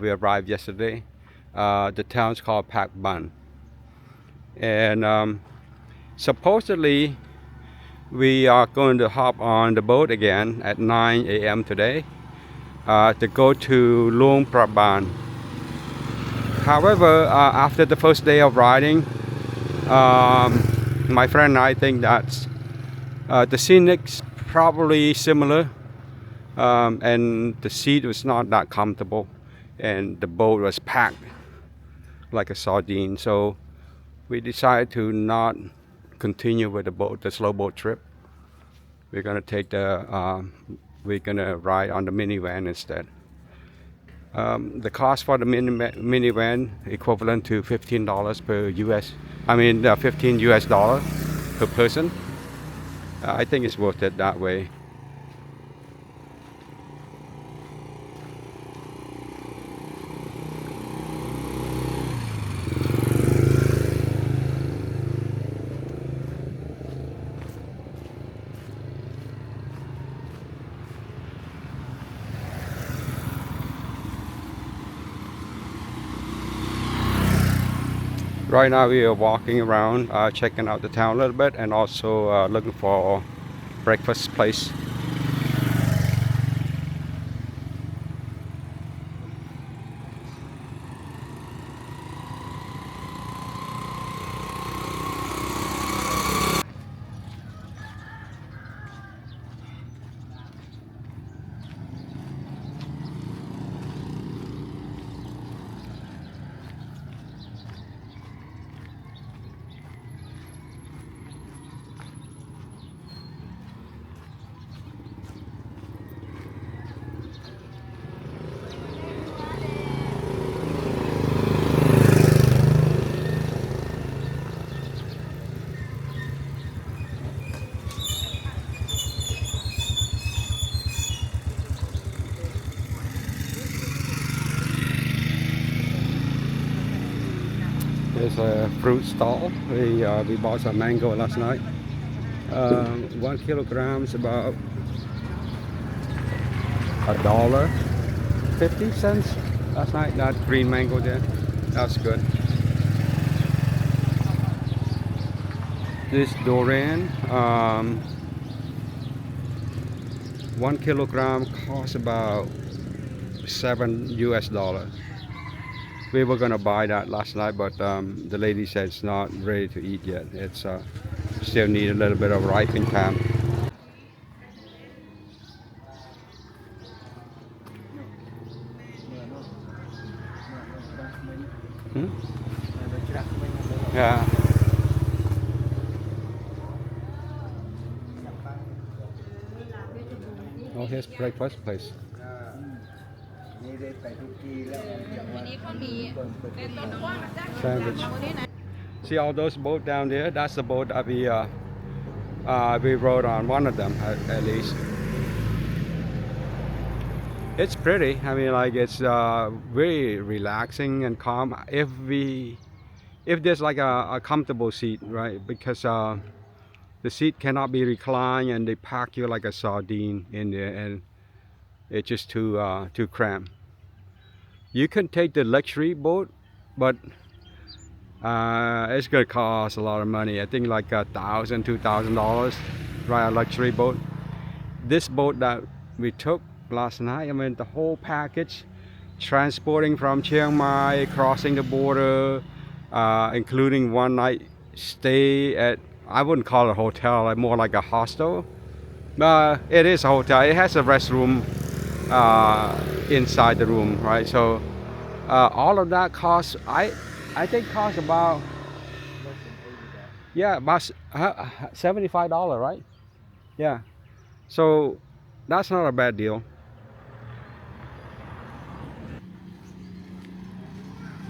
We arrived yesterday. The town's called Pak Ban, and supposedly we are going to hop on the boat again at 9 a.m. today to go to Luang Prabang. However, after the first day of riding, my friend and I think that the scenic's probably similar, and the seat was not that comfortable, and the boat was packed like a sardine. So we decided to not continue with the slow boat trip. We're gonna we're gonna ride on the minivan instead. The cost for the minivan equivalent to $15 per US. I mean, 15 US dollar per person. I think it's worth it that way. Right now we are walking around, checking out the town a little bit, and also looking for a breakfast place. There's a fruit stall. We bought some mango last night. 1 kilogram is about $1.50 last night. That green mango there, that's good. This durian, 1 kilogram costs about $7 US. We were gonna buy that last night, but the lady said it's not ready to eat yet. It's still need a little bit of ripening time. Hmm? Yeah. Oh, here's breakfast place. Sandwich. See all those boats down there? That's the boat that we rode on, one of them at least. It's pretty. I mean, like, it's very relaxing and calm. If there's like a comfortable seat, right? Because the seat cannot be reclined, and they pack you like a sardine in there, and it's just too cramped. You can take the luxury boat, but it's gonna cost a lot of money. I think like $1,000, $2,000, right? A luxury boat. This boat that we took last night, I mean, the whole package, transporting from Chiang Mai, crossing the border, including one night stay at, I wouldn't call it a hotel, like more like a hostel. It is a hotel. It has a restroom inside the room, right? So all of that costs, I think costs about, yeah, about $75, right? Yeah. So that's not a bad deal.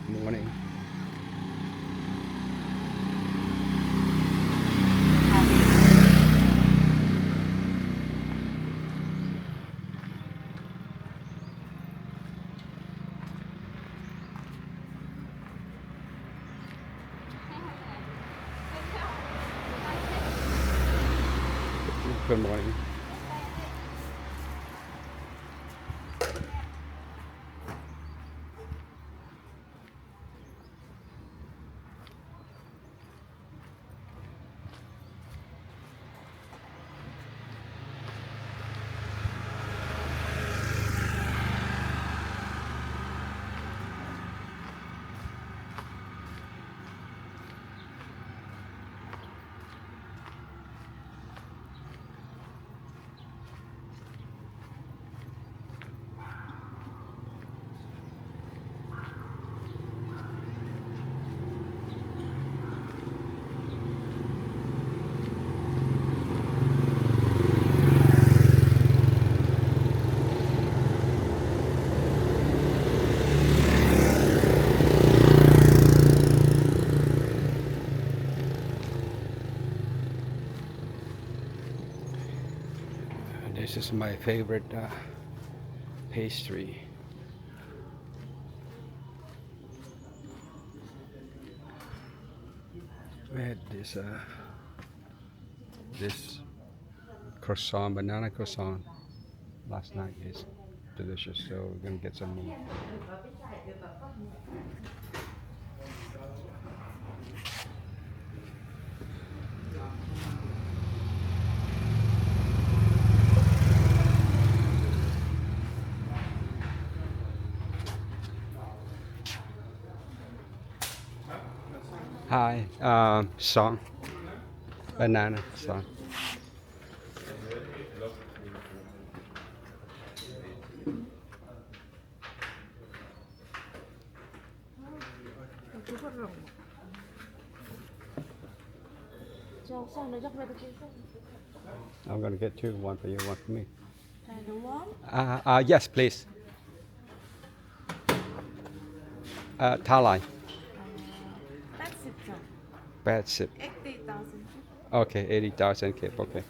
Morning. Good morning. This is my favorite pastry. We had this croissant, banana croissant last night. Is delicious, so we're gonna get some more. Hi, song, banana song. I'm gonna get two, one for you, one for me. Yes, please. Thalai. 80. Okay, 80,000 kip. Okay.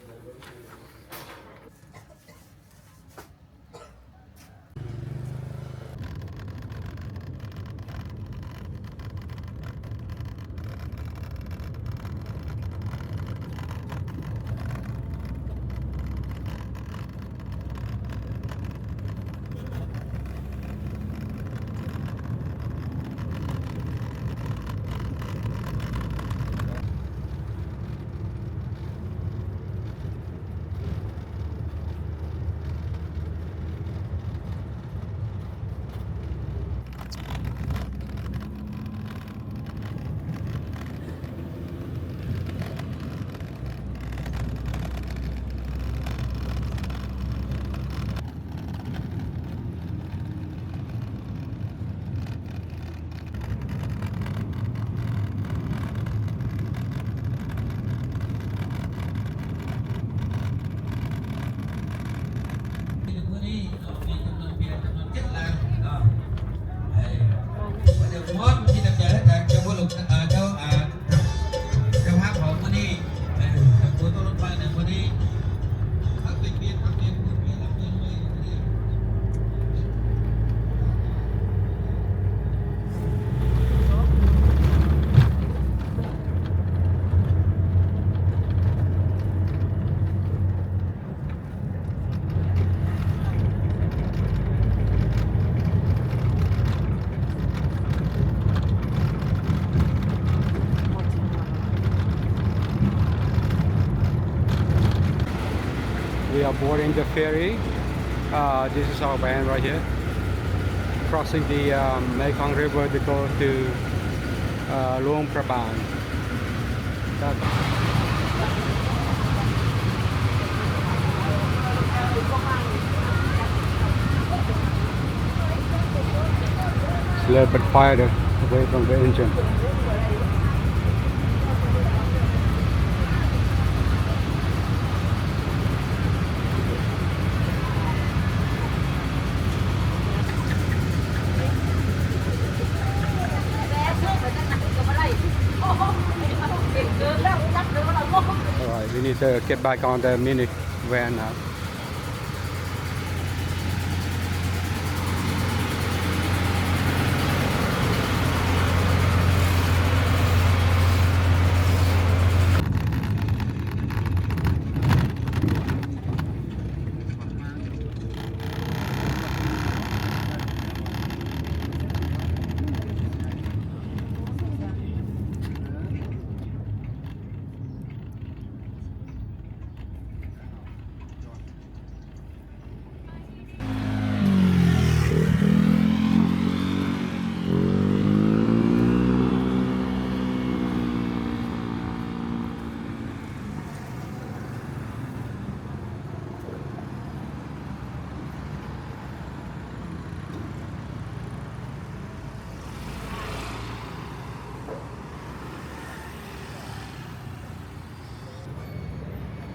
We are boarding the ferry. This is our van right here. Crossing the Mekong River to go to Luang Prabang. It's a little bit quieter away from the engine. Alright, we need to get back on the mini van now.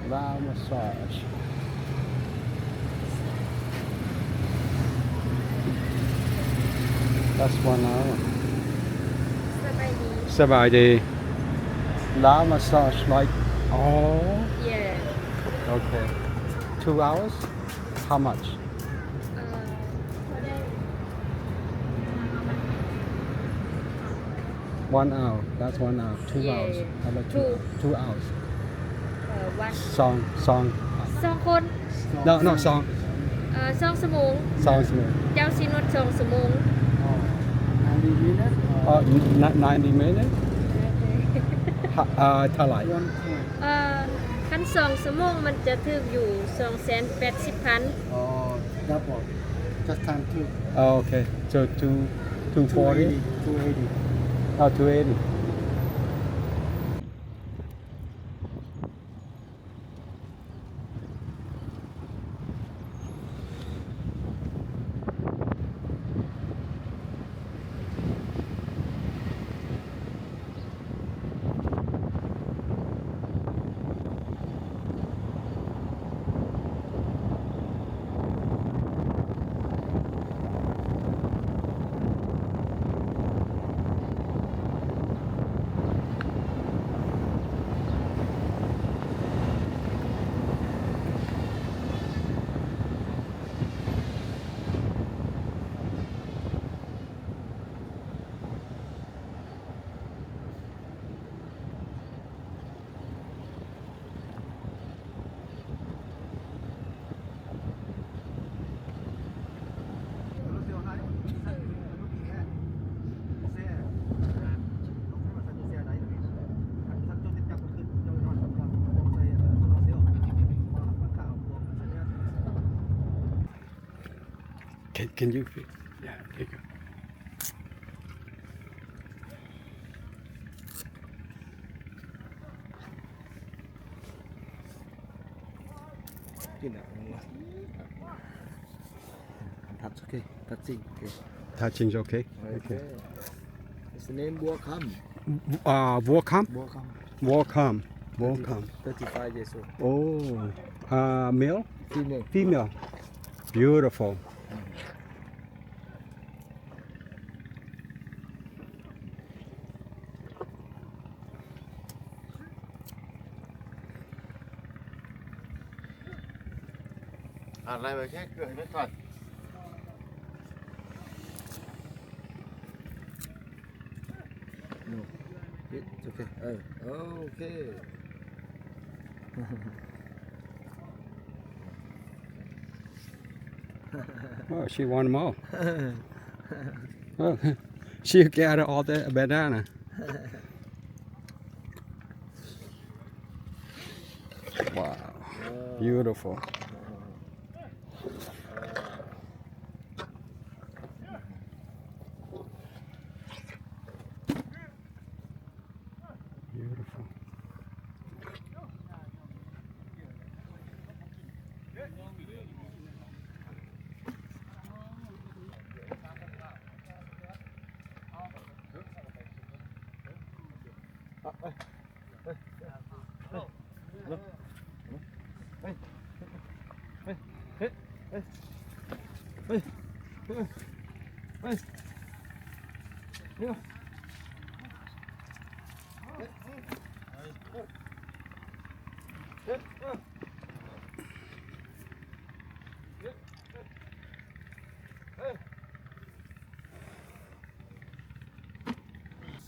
Lao massage. That's 1 hour. Sabaydi. Lao massage like, oh. Yeah. Okay. 2 hours. How much? One hour. That's 1 hour. 2 Yeah, hours. How about two. 2 hours? One Song. สองคน No, no, song. 2 ชั่วโมง Song is more. เจ้าสินวด2 ชั่วโมง 90 minutes. Oh, 90 minutes? เท่าไหร่ One point. คัน2 ชั่วโมงมันจะถึกอยู่ 280,000 Oh, double. Just time two. Oh, okay. So 240? 280. Oh, 280. Can you? Yeah, there you go. That's okay. Touching. Okay. Touching's okay. Okay. It's the name Welcome. Welcome. Welcome. Welcome. Welcome. 35 years old. Oh, male? Female. Female. Beautiful. Lại bài khác cười với Thuận. No. It's okay. Okay. Oh, she won them all. Oh, she got all the banana. Wow. Beautiful. Beautiful.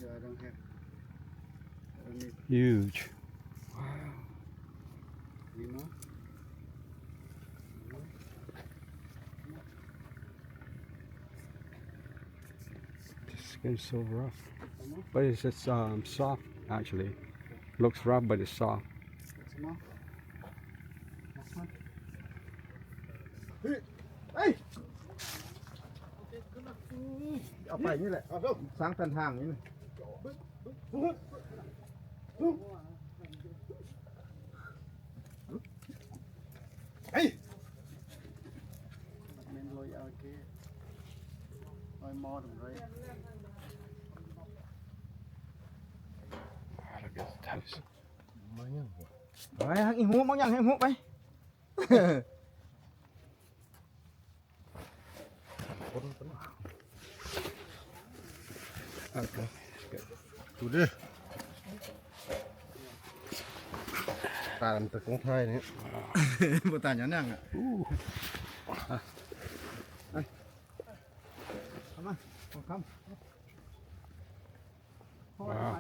I don't have. I don't need. Huge. You know? The skin's so rough. But it's just soft actually. Looks rough but it's soft. What's the mouth? Last one. Hey! เอาไปนี่แหละสร้างทางนี่เลยเฮ้ยเน้นลอยเอาเกลอยมอดไร Look at the toes. ไปหักอีหูบางอย่างให้หูไป Okay. Good. ดูดิ tàn từ con thai đấy. Bộ tàn nhắn năng ạ. Come on, come. Wow.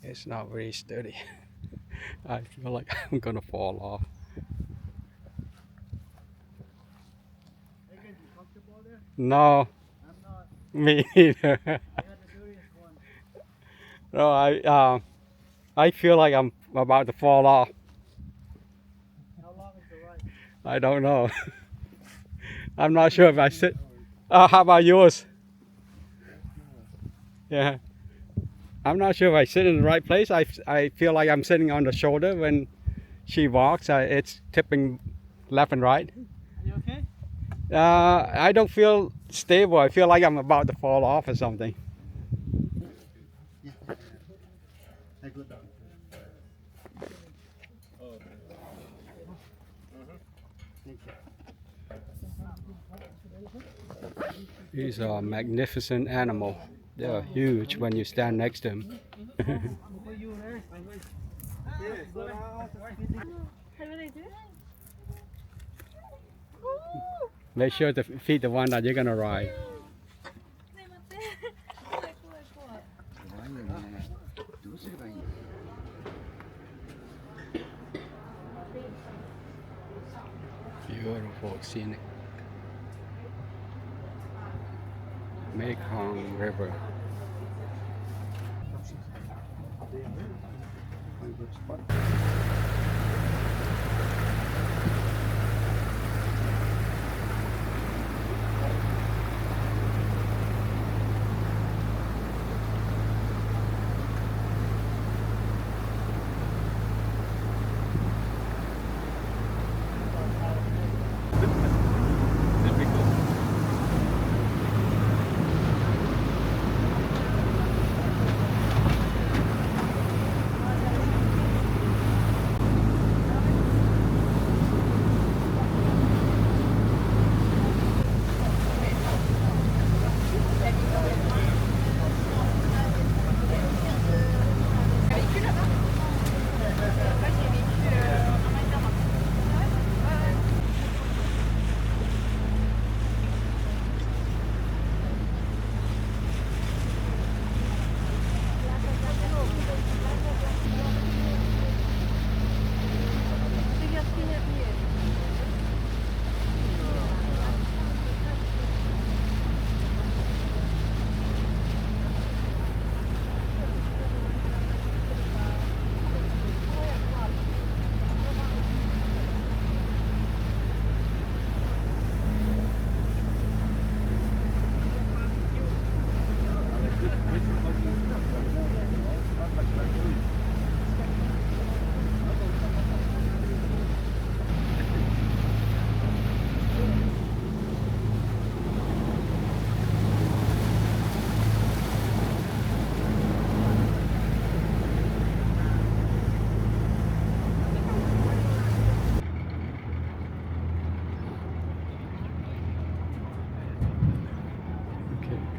It's not very sturdy. I feel like I'm gonna fall off. No, me either. No, I feel like I'm about to fall off. How long is the ride? I don't know. I'm not sure if I sit. How about yours? Yeah. I'm not sure if I sit in the right place. I feel like I'm sitting on the shoulder when she walks. It's tipping left and right. You okay? I don't feel stable. I feel like I'm about to fall off or something. Hey, good. These are a magnificent animal. They are huge when you stand next to them. Make sure to feed the one that you're gonna ride. Beautiful scenic Mekong River.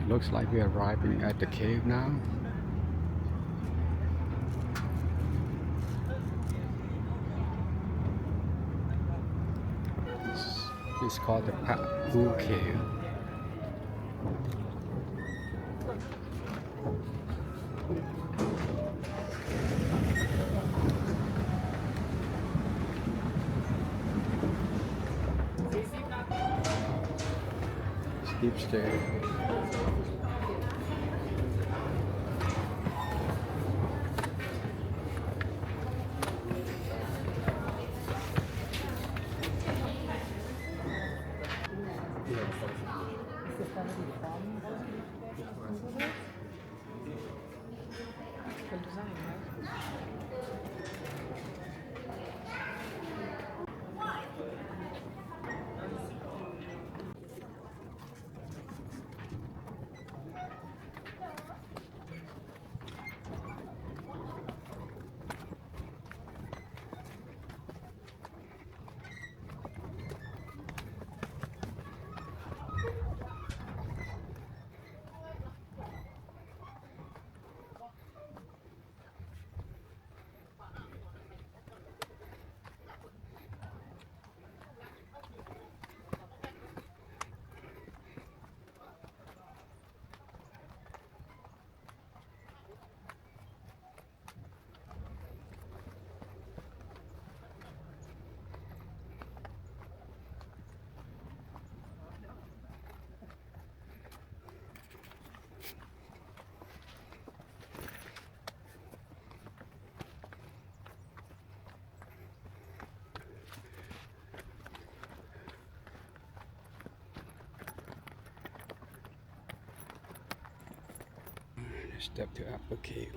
Looks like we're arriving at the cave now. It's called the Pa Hu Cave. Steep stairs. Step to Upper Cave.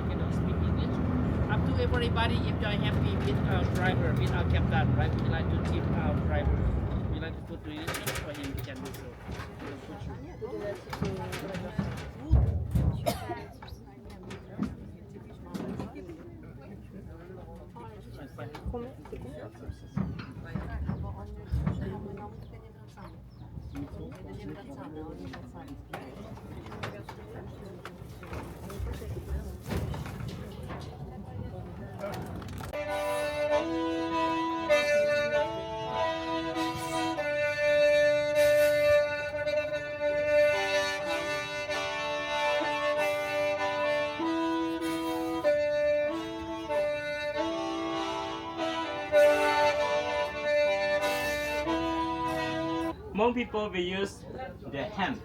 Cannot speak English. Up to everybody, if you are happy with our driver, with our captain, right? We like to tip our driver. We like to put relation for him, we can do so. We'll put you. Hmong people will use the hemp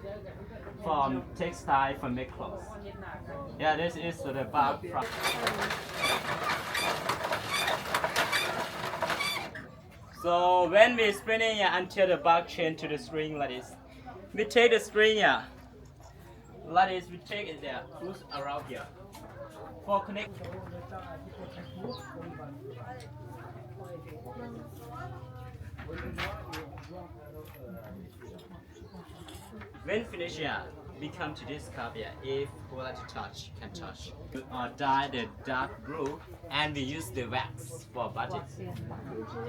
from textile for make clothes. Yeah, this is the bark from. So when we spinning until the bark chain to the string like this, we take the string like this, we take it there, push around here for connect. When finished here, we come to this cup here. If we like to touch, can touch. Or dye the dark blue, and we use the wax for budget.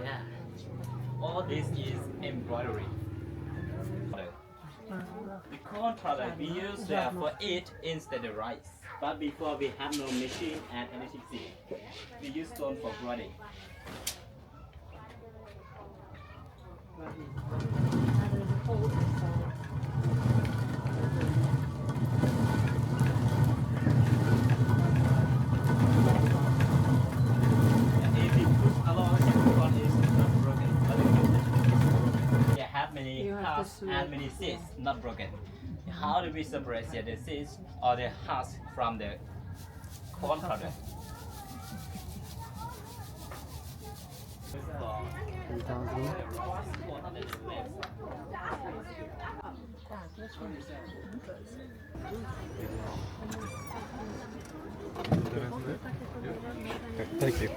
Yeah. All this is embroidery. The corn product we use for it instead of rice. But before we have no machine and anything, we use stone for broidery. And many seeds not broken. How do we separate the seeds or the husk from the corn product? Thank you.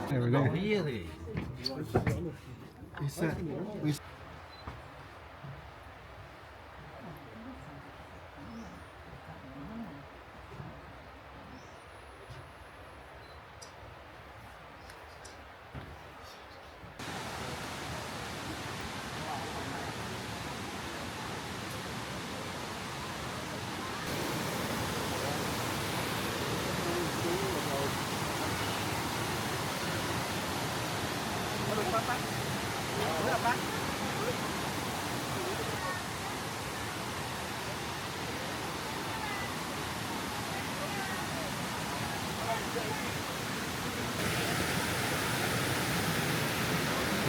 There we go. Really?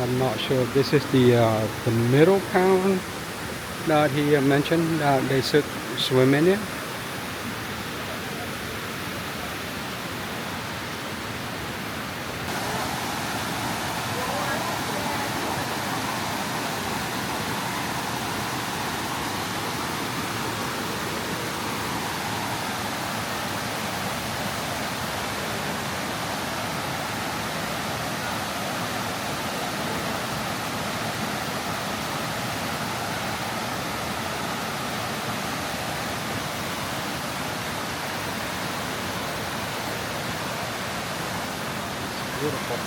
I'm not sure if this is the middle pond that he mentioned that they should swim in it. Beautiful.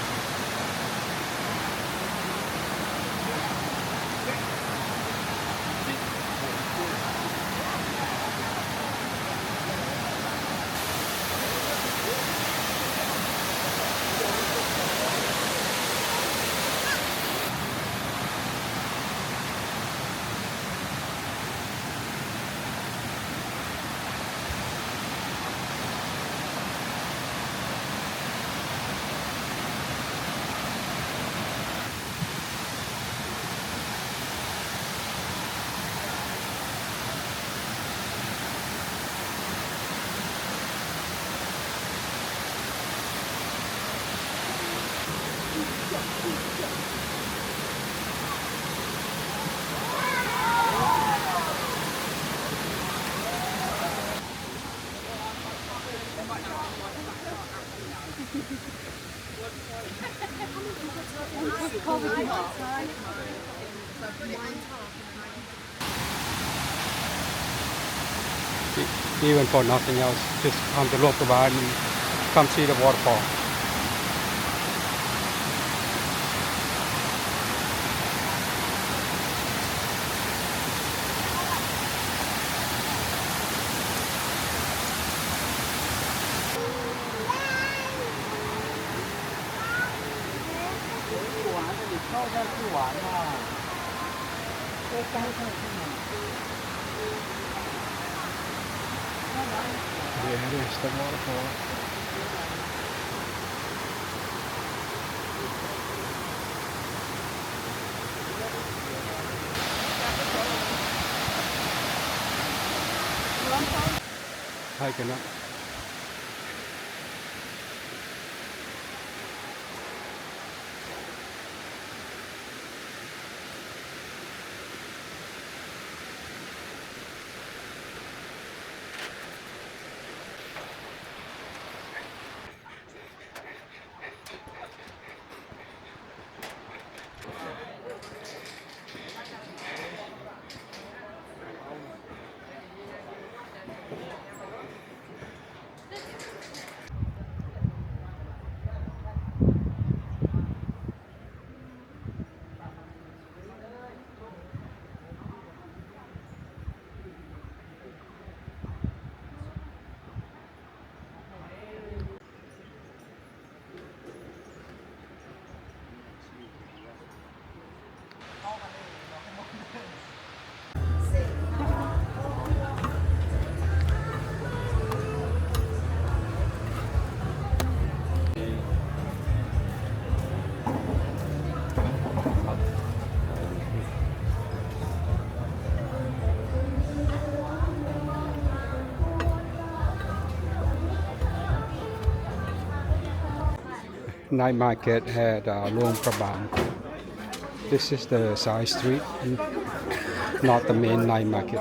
Even for nothing else, just come to Luang Prabang and come see the waterfall. Yeah, it is the waterfall. Hiking up. Night market at Luang Prabang. This is the side street, not the main night market.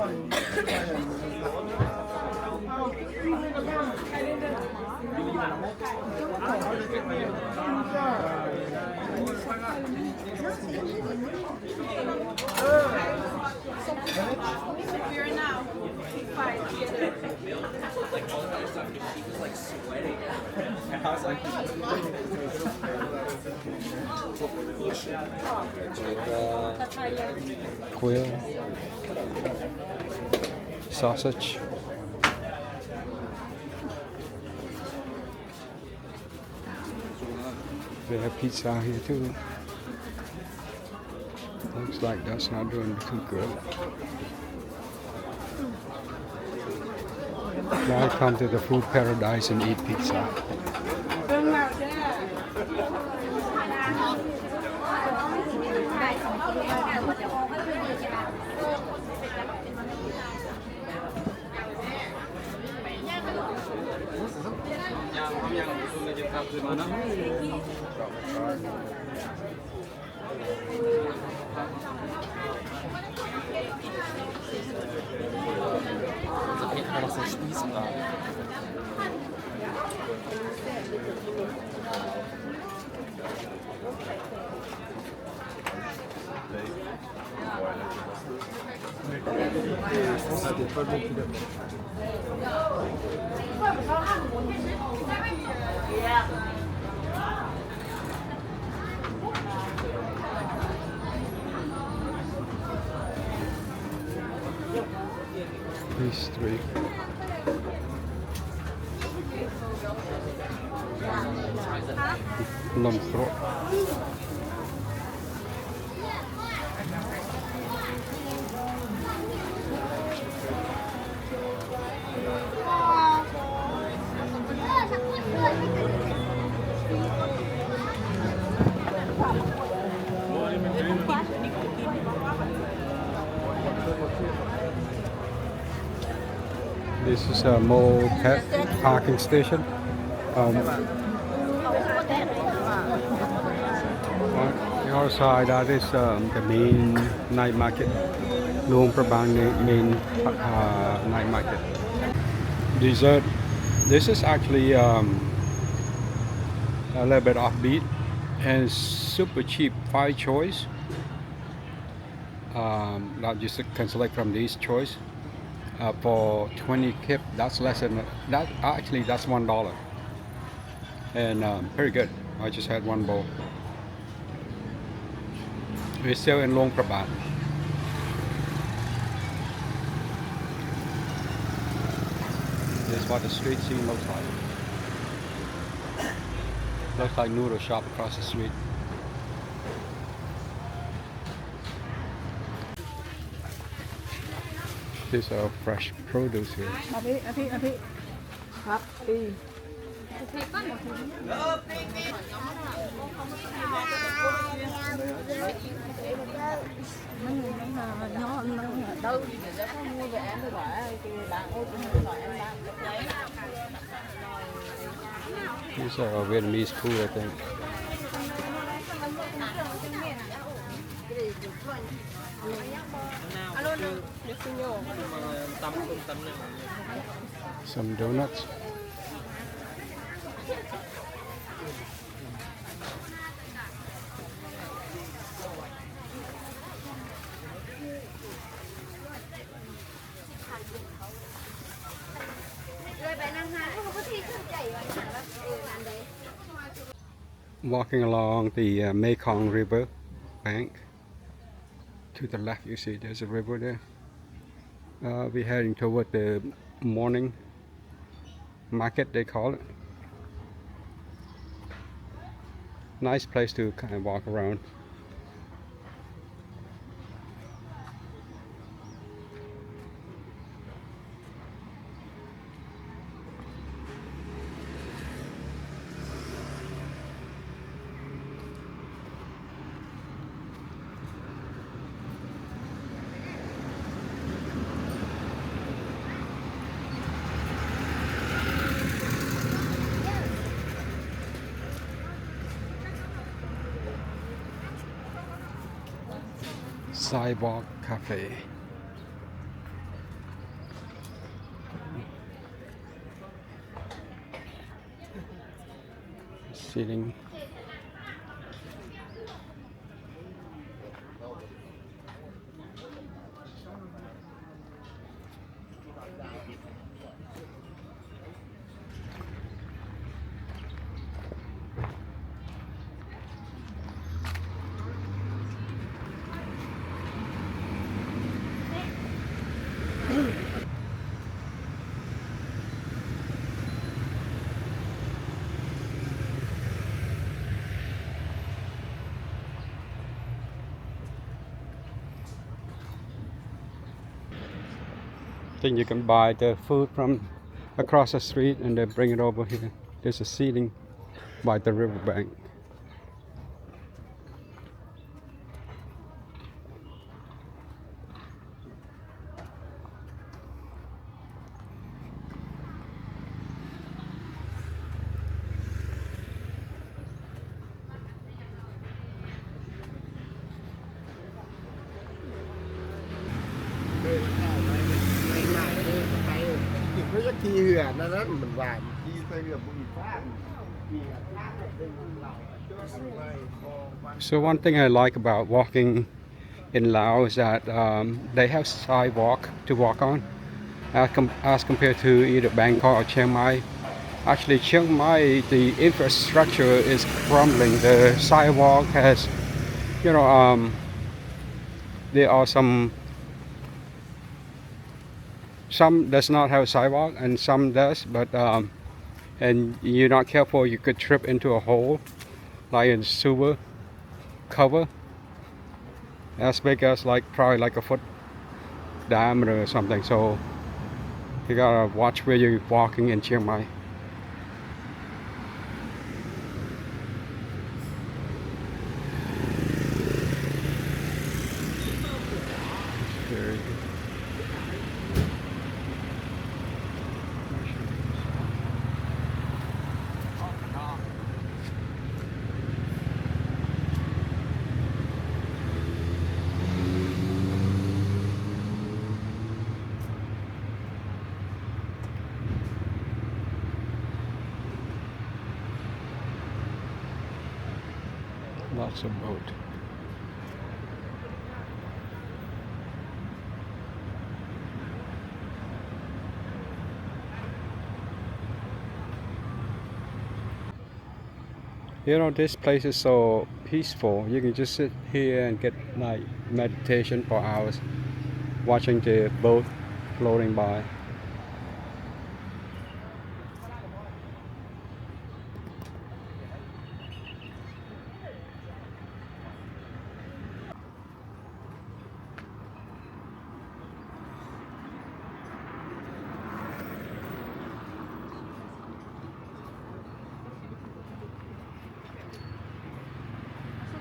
Quill, sausage. They have pizza here too. Looks like that's not doing too good. Now I come to the food paradise and eat pizza. These three. Nằm throat. This is a mall pet parking station. On the other side, that is the main night market. Luang Prabang main night market. Dessert. This is actually a little bit offbeat and super cheap. 5 choice. Now you can select from these choice. For 20 kip, that's less than that. Actually, that's $1, and very good. I just had one bowl. We're still in Luang Prabang. This is what the street scene looks like. Looks like noodle shop across the street. These are fresh produce here. These are Vietnamese food, I think. Some donuts. Walking along the Mekong River bank. To the left, you see there's a river there. We're heading toward the morning market, they call it. Nice place to kind of walk around. Sidewalk Cafe. Seating. Think you can buy the food from across the street and then bring it over here. There's a seating by the riverbank. ขี่เหือนั่นนั่นเหมือนว่าขี่ใส่เรือบุญฟ้า So one thing I like about walking in Laos is that they have sidewalk to walk on, as compared to either Bangkok or Chiang Mai. Actually, Chiang Mai, the infrastructure is crumbling. The sidewalk has, there are some does not have a sidewalk and some does, but and you're not careful, you could trip into a hole, like in sewer cover, as big as probably like a foot diameter or something. So you gotta watch where you're walking in Chiang Mai. Very good. Lots of boat. This place is so peaceful. You can just sit here and get like meditation for hours, watching the boat floating by.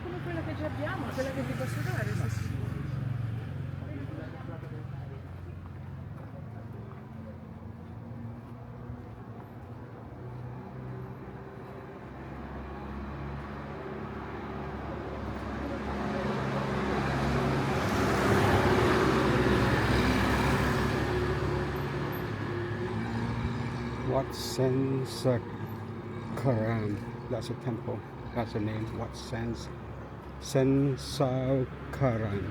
Come quella che già abbiamo, quella che vi posso dare. Sì. Wat Sensakaram. That's a temple. That's the name. Wat Sensakaram.